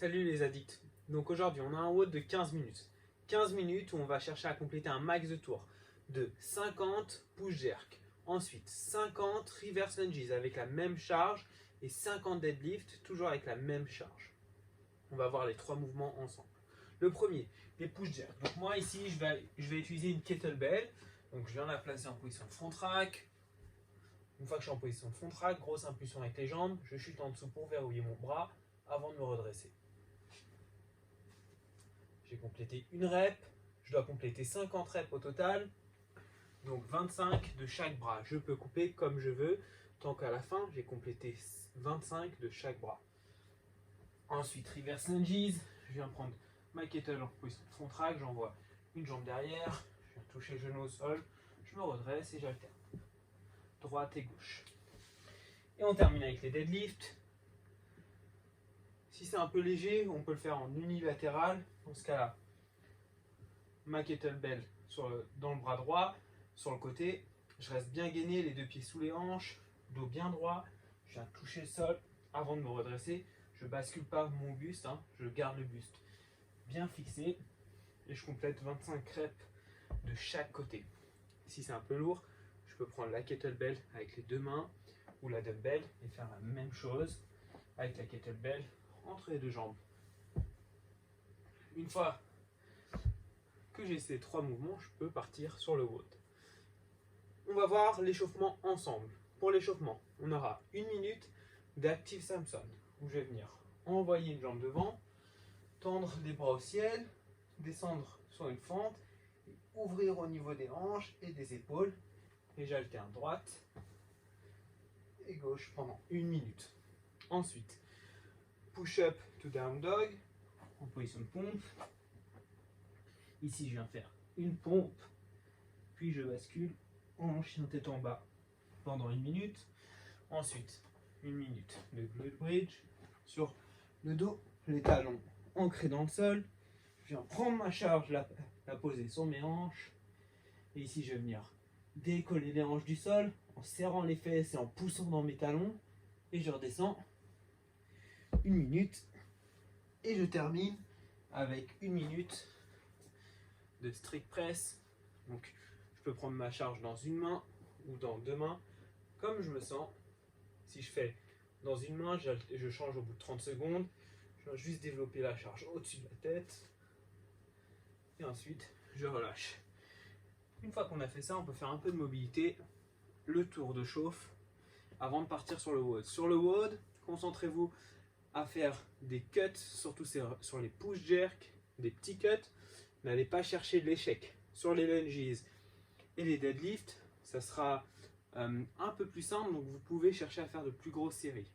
Salut les addicts. Donc aujourd'hui on a un WOD de 15 minutes. 15 minutes où on va chercher à compléter un max de tours de 50 push jerk. Ensuite 50 reverse lunges avec la même charge et 50 deadlift toujours avec la même charge. On va voir les trois mouvements ensemble. Le premier, les push jerk. Donc moi ici je vais utiliser une kettlebell. Donc je viens la placer en position de front rack. Une fois que je suis en position de front rack, grosse impulsion avec les jambes, je chute en dessous pour verrouiller mon bras avant de me redresser. J'ai complété une rep, je dois compléter 50 reps au total, donc 25 de chaque bras. Je peux couper comme je veux, tant qu'à la fin, j'ai complété 25 de chaque bras. Ensuite, reverse lunges, je viens prendre ma kettle en position de front rack, j'envoie une jambe derrière, je viens toucher le genou au sol, je me redresse et j'alterne. Droite et gauche. Et on termine avec les deadlifts. Si c'est un peu léger, on peut le faire en unilatéral. Dans ce cas-là, ma kettlebell dans le bras droit, sur le côté. Je reste bien gainé, les deux pieds sous les hanches, dos bien droit. Je viens toucher le sol avant de me redresser. Je ne bascule pas mon buste, je garde le buste bien fixé. Et je complète 25 reps de chaque côté. Si c'est un peu lourd, je peux prendre la kettlebell avec les deux mains ou la dumbbell et faire la même chose avec la kettlebell entre les deux jambes. Une fois que j'ai ces trois mouvements, je peux partir sur le WOD. On va voir l'échauffement ensemble. Pour l'échauffement, on aura une minute d'active Samson où je vais venir envoyer une jambe devant, tendre les bras au ciel, descendre sur une fente, ouvrir au niveau des hanches et des épaules. Et j'alterne droite et gauche pendant une minute. Ensuite, push-up to down dog en position de pompe. Ici, je viens faire une pompe, puis je bascule en chien tête en bas pendant une minute. Ensuite, une minute de glute bridge sur le dos, les talons ancrés dans le sol. Je viens prendre ma charge, la poser sur mes hanches. Et ici, je vais venir décoller les hanches du sol en serrant les fesses et en poussant dans mes talons. Et je redescends une minute. Et je termine avec une minute de strict press. Donc, je peux prendre ma charge dans une main ou dans deux mains, comme je me sens. Si je fais dans une main, je change au bout de 30 secondes. Je vais juste développer la charge au-dessus de la tête. Et ensuite, je relâche. Une fois qu'on a fait ça, on peut faire un peu de mobilité, le tour de chauffe, avant de partir sur le WOD. Sur le WOD, concentrez-vous à faire des cuts, surtout sur les push jerk, des petits cuts. N'allez pas chercher l'échec. Sur les lunges et les deadlifts, ça sera un peu plus simple, donc vous pouvez chercher à faire de plus grosses séries.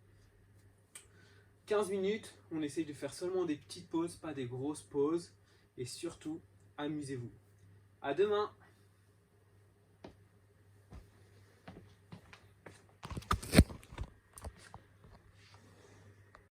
15 minutes, on essaye de faire seulement des petites pauses, pas des grosses pauses, et surtout, amusez-vous. À demain!